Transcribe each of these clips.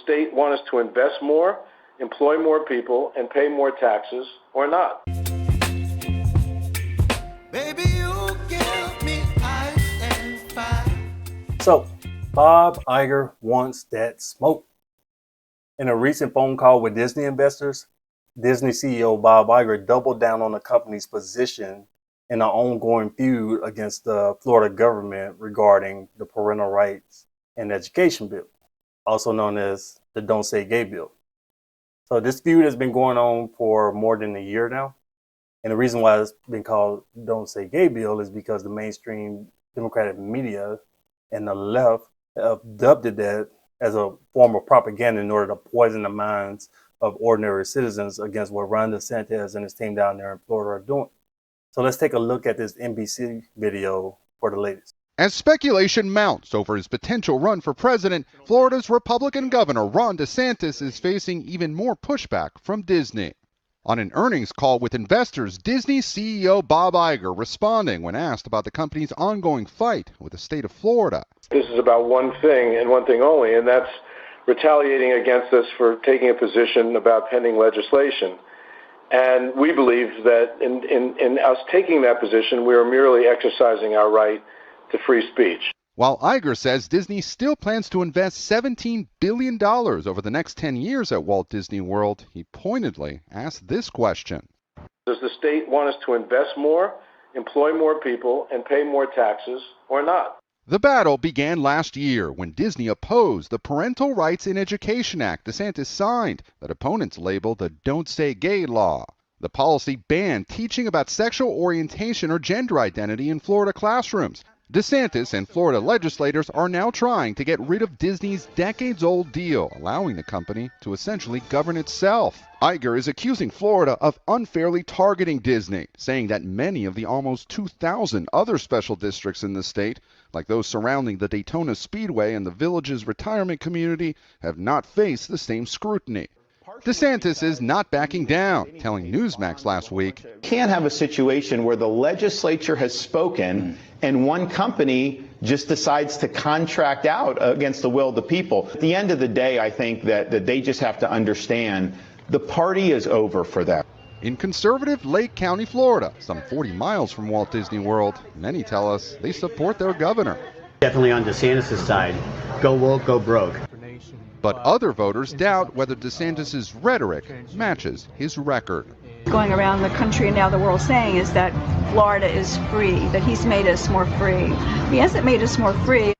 state want us to invest more, employ more people, and pay more taxes, or not? Baby, you give me ice and fire. So, Bob Iger wants that smoke. In a recent phone call with Disney investors, Disney CEO Bob Iger doubled down on the company's position in an ongoing feud against the Florida government regarding the Parental Rights and Education Bill, also known as the Don't Say Gay Bill. So this feud has been going on for more than a year now. And the reason why it's been called Don't Say Gay Bill is because the mainstream Democratic media and the left have dubbed it that as a form of propaganda in order to poison the minds of ordinary citizens against what Ron DeSantis and his team down there in Florida are doing. So let's take a look at this NBC video for the latest. As speculation mounts over his potential run for president, Florida's Republican Governor Ron DeSantis is facing even more pushback from Disney. On an earnings call with investors, Disney CEO Bob Iger responding when asked about the company's ongoing fight with the state of Florida. This is about one thing and one thing only, and that's retaliating against us for taking a position about pending legislation. And we believe that in us taking that position, we are merely exercising our right to free speech. While Iger says Disney still plans to invest $17 billion over the next 10 years at Walt Disney World, he pointedly asked this question. Does the state want us to invest more, employ more people, and pay more taxes, or not? The battle began last year when Disney opposed the Parental Rights in Education Act DeSantis signed that opponents labeled the Don't Say Gay law. The policy banned teaching about sexual orientation or gender identity in Florida classrooms. DeSantis and Florida legislators are now trying to get rid of Disney's decades-old deal, allowing the company to essentially govern itself. Iger is accusing Florida of unfairly targeting Disney, saying that many of the almost 2,000 other special districts in the state, like those surrounding the Daytona Speedway and the Village's retirement community, have not faced the same scrutiny. DeSantis is not backing down, telling Newsmax last week. Can't have a situation where the legislature has spoken and one company just decides to contract out against the will of the people. At the end of the day, I think that they just have to understand the party is over for them. In conservative Lake County, Florida, some 40 miles from Walt Disney World, many tell us they support their governor. Definitely on DeSantis' side. Go woke, go broke. But other voters doubt whether DeSantis' rhetoric matches his record. Going around the country and now the world saying is that Florida is free, that he's made us more free. He hasn't made us more free.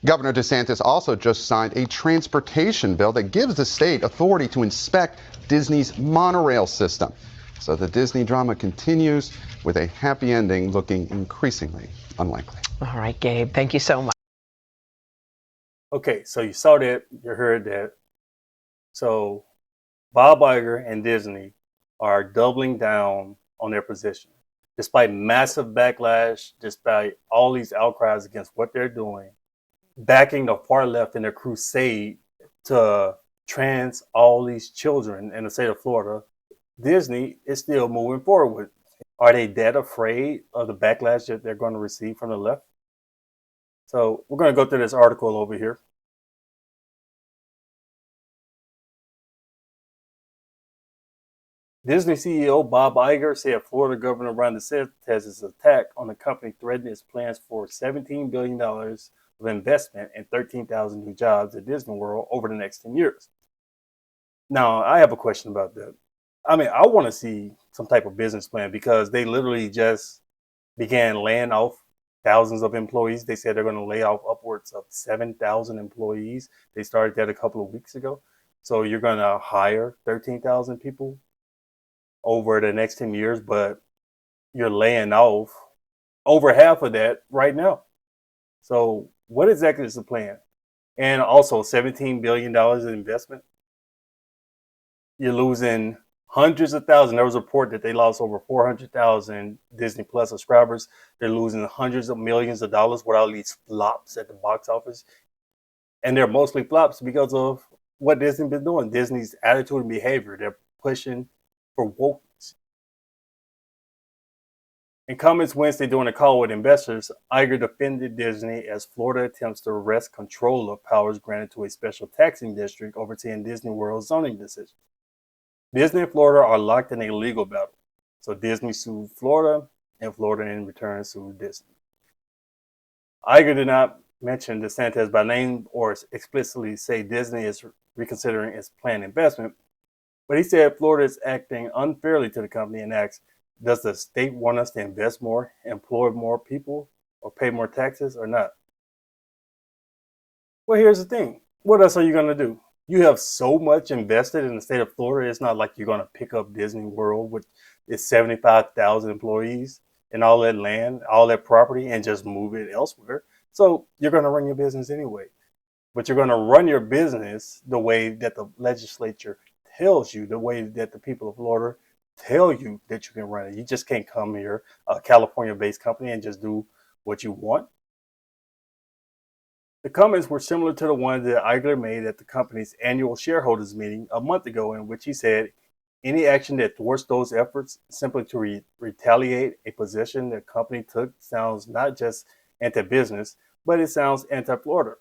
Governor DeSantis also just signed a transportation bill that gives the state authority to inspect Disney's monorail system. So the Disney drama continues with a happy ending looking increasingly unlikely. All right, Gabe, thank you so much. Okay, so you saw that, you heard that. So Bob Iger and Disney are doubling down on their position. Despite massive backlash, despite all these outcries against what they're doing, backing the far left in their crusade to trans all these children in the state of Florida, Disney is still moving forward. Are they that afraid of the backlash that they're going to receive from the left? So we're going to go through this article over here. Disney CEO Bob Iger said Florida Governor Ron DeSantis' attack on the company threatened its plans for $17 billion of investment and 13,000 new jobs at Disney World over the next 10 years. Now, I have a question about that. I mean, I want to see some type of business plan because they literally just began laying off thousands of employees. They said they're going to lay off upwards of 7,000 employees. They started that a couple of weeks ago. So you're going to hire 13,000 people over the next 10 years, but you're laying off over half of that right now. So what exactly is the plan? And also $17 billion in investment. You're losing hundreds of thousands. There was a report that they lost over 400,000 Disney Plus subscribers. They're losing hundreds of millions of dollars with all these flops at the box office. And they're mostly flops because of what Disney's been doing. Disney's attitude and behavior. They're pushing for wokeness. In comments Wednesday during a call with investors, Iger defended Disney as Florida attempts to wrest control of powers granted to a special taxing district overseeing Disney World's zoning decisions. Disney and Florida are locked in a legal battle. So Disney sued Florida, and Florida in return sued Disney. Iger did not mention DeSantis by name or explicitly say Disney is reconsidering its planned investment, but he said Florida is acting unfairly to the company and asked, does the state want us to invest more, employ more people, or pay more taxes or not? Well, here's the thing. What else are you going to do? You have so much invested in the state of Florida, it's not like you're going to pick up Disney World with its 75,000 employees and all that land, all that property, and just move it elsewhere. So you're going to run your business anyway. But you're going to run your business the way that the legislature tells you, the way that the people of Florida tell you that you can run it. You just can't come here, a California-based company, and just do what you want. The comments were similar to the ones that Iger made at the company's annual shareholders meeting a month ago, in which he said any action that thwarts those efforts simply to retaliate a position the company took sounds not just anti-business, but it sounds anti-Florida.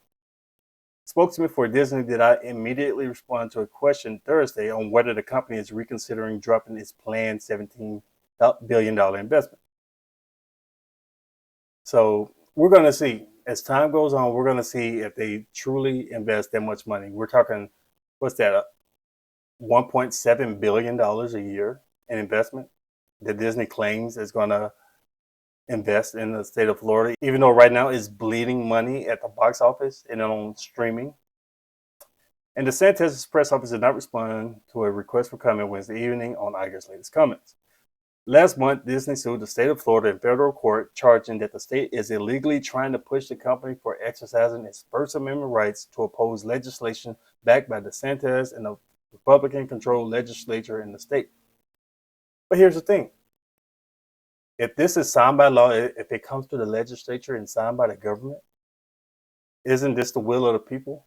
Spokesman for Disney did not immediately respond to a question Thursday on whether the company is reconsidering dropping its planned $17 billion investment. So we're going to see. As time goes on, we're going to see if they truly invest that much money. We're talking, what's that, $1.7 billion a year in investment that Disney claims is going to invest in the state of Florida, even though right now it's bleeding money at the box office and on streaming. And DeSantis' press office did not respond to a request for comment Wednesday evening on Iger's latest comments. Last month, Disney sued the state of Florida in federal court, charging that the state is illegally trying to push the company for exercising its First Amendment rights to oppose legislation backed by DeSantis and the Republican-controlled legislature in the state. But here's the thing. If this is signed by law, if it comes to the legislature and signed by the government, isn't this the will of the people?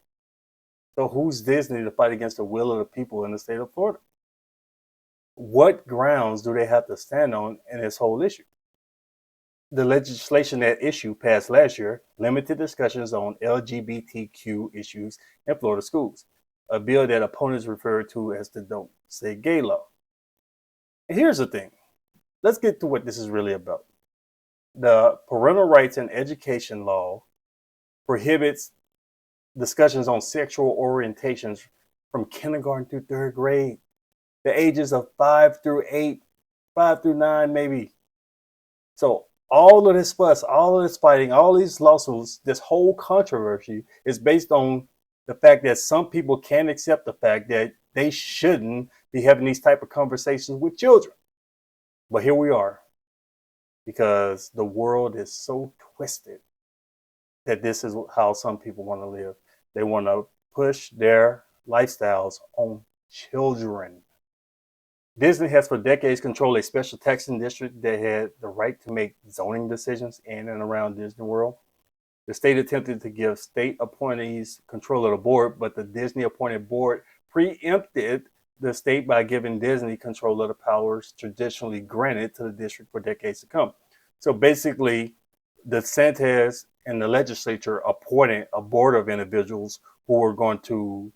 So who's Disney to fight against the will of the people in the state of Florida? What grounds do they have to stand on in this whole issue? The legislation at issue passed last year limited discussions on LGBTQ issues in Florida schools, a bill that opponents refer to as the Don't Say Gay law. And here's the thing. Let's get to what this is really about. The Parental Rights and Education law prohibits discussions on sexual orientations from kindergarten through third grade. The ages of 5 through 8, 5 through 9 maybe. So all of this fuss, all of this fighting, all these lawsuits, this whole controversy is based on the fact that some people can't accept the fact that they shouldn't be having these type of conversations with children. But here we are, because the world is so twisted that this is how some people want to live. They want to push their lifestyles on children. Disney has for decades controlled a special taxing district that had the right to make zoning decisions in and around Disney World. The state attempted to give state appointees control of the board, but the Disney appointed board preempted the state by giving Disney control of the powers traditionally granted to the district for decades to come. So basically, DeSantis and the legislature appointed a board of individuals who were going to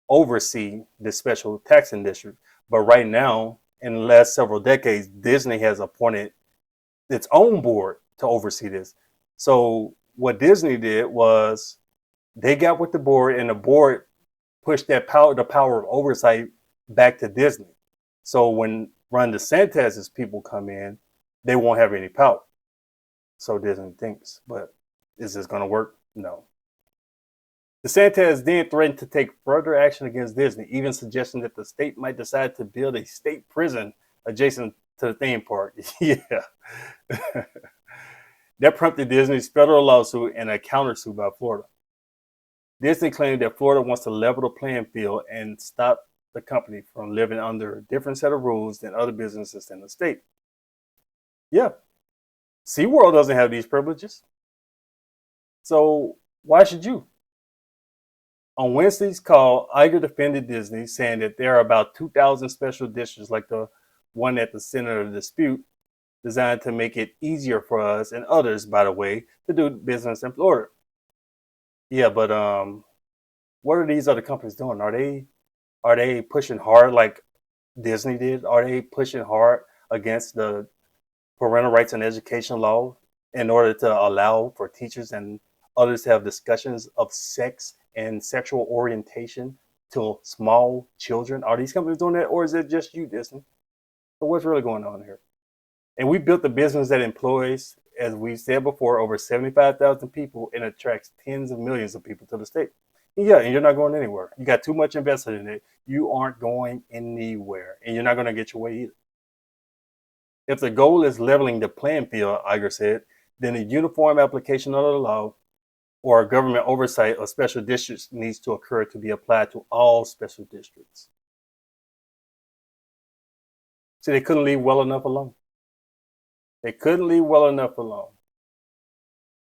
oversee this special taxing district. But right now, in the last several decades, Disney has appointed its own board to oversee this. So what Disney did was they got with the board, and the board pushed that power, the power of oversight, back to Disney. So when Ron DeSantis' people come in, they won't have any power. So Disney thinks. But is this going to work? No. DeSantis then threatened to take further action against Disney, even suggesting that the state might decide to build a state prison adjacent to the theme park. Yeah. That prompted Disney's federal lawsuit and a countersuit by Florida. Disney claimed that Florida wants to level the playing field and stop the company from living under a different set of rules than other businesses in the state. Yeah. SeaWorld doesn't have these privileges. So why should you? On Wednesday's call, Iger defended Disney, saying that there are about 2,000 special districts like the one at the center of the dispute designed to make it easier for us and others, by the way, to do business in Florida. Yeah, but what are these other companies doing? Are they pushing hard like Disney did? Are they pushing hard against the parental rights and education law in order to allow for teachers and others to have discussions of sex and sexual orientation to small children? Are these companies doing that, or is it just you, Disney? So what's really going on here? And we built a business that employs, as we said before, over 75,000 people and attracts tens of millions of people to the state. Yeah, and you're not going anywhere. You got too much invested in it. You aren't going anywhere, and you're not going to get your way either. If the goal is leveling the playing field, Iger said, then a uniform application of the law or government oversight of special districts needs to occur to be applied to all special districts. See, they couldn't leave well enough alone. They couldn't leave well enough alone.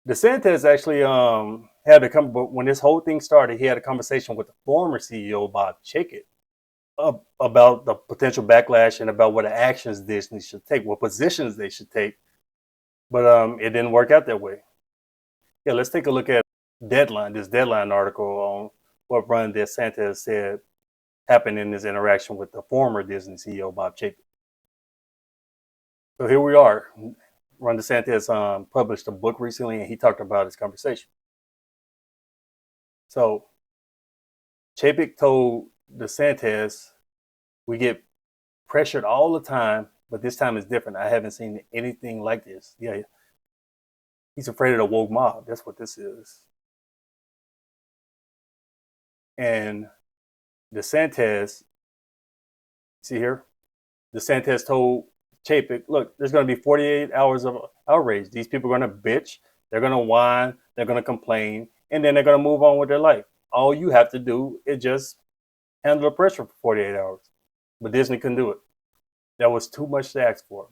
DeSantis actually had to come, but when this whole thing started, he had a conversation with the former CEO, Bob Chapek, about the potential backlash and about what actions Disney should take, what positions they should take. But it didn't work out that way. Yeah, let's take a look at this Deadline article on what Ron DeSantis said happened in his interaction with the former Disney CEO, Bob Chapek. So here we are. Ron DeSantis published a book recently, and he talked about his conversation. So Chapek told DeSantis, we get pressured all the time, but this time is different. I haven't seen anything like this. Yeah, he's afraid of the woke mob. That's what this is. And DeSantis, see here, DeSantis told Chapek, look, there's going to be 48 hours of outrage. These people are going to bitch, they're going to whine, they're going to complain, and then they're going to move on with their life. All you have to do is just handle the pressure for 48 hours. But Disney couldn't do it. That was too much to ask for.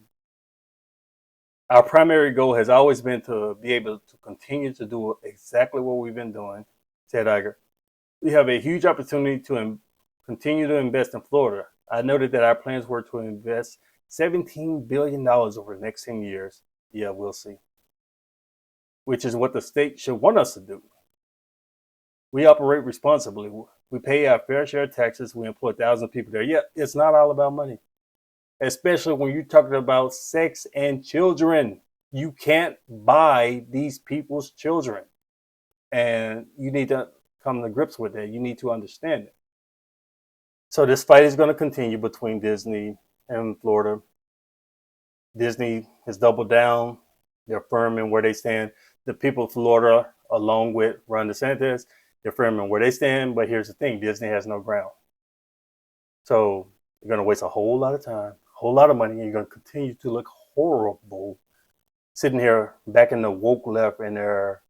Our primary goal has always been to be able to continue to do exactly what we've been doing, said Iger. We have a huge opportunity to continue to invest in Florida. I noted that our plans were to invest $17 billion over the next 10 years. Yeah, we'll see. Which is what the state should want us to do. We operate responsibly. We pay our fair share of taxes. We employ thousands of people there. Yeah, it's not all about money. Especially when you're talking about sex and children. You can't buy these people's children. And you need to come to grips with that. You need to understand it. So this fight is going to continue between Disney and Florida. Disney has doubled down. They're firm in where they stand. The people of Florida, along with Ron DeSantis, they're firm in where they stand. But here's the thing, Disney has no ground. So you're going to waste a whole lot of time, a whole lot of money, and you're going to continue to look horrible sitting here back in the woke left in their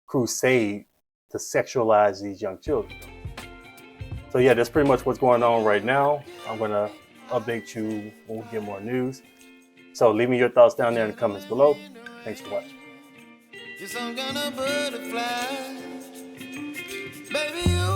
crusade to sexualize these young children. So yeah, that's pretty much what's going on right now. I'm going to update you when we get more news. So leave me your thoughts down there in the comments below. Thanks for watching. You're some kind of butterfly. Baby, you